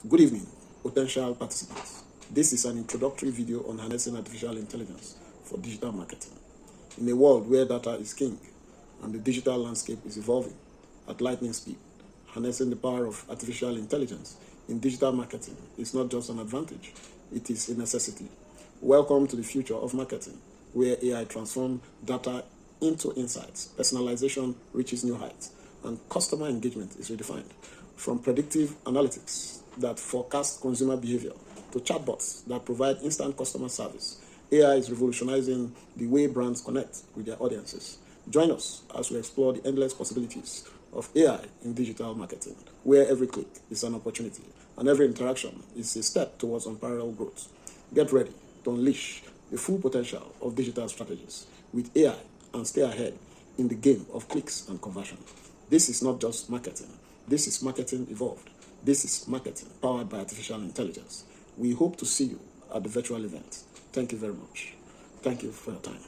Good evening, potential participants. This is an introductory video on harnessing artificial intelligence for digital marketing. In a world where data is king and the digital landscape is evolving at lightning speed, harnessing the power of artificial intelligence in digital marketing is not just an advantage, it is a necessity. Welcome to the future of marketing, where AI transforms data into insights, personalization reaches new heights, and customer engagement is redefined. From predictive analytics that forecast consumer behavior to chatbots that provide instant customer service, AI is revolutionizing the way brands connect with their audiences. Join us as we explore the endless possibilities of AI in digital marketing, where every click is an opportunity and every interaction is a step towards unparalleled growth. Get ready to unleash the full potential of digital strategies with AI and stay ahead in the game of clicks and conversion. This is not just marketing. This is marketing evolved. This is marketing powered by artificial intelligence. We hope to see you at the virtual event. Thank you very much. Thank you for your time.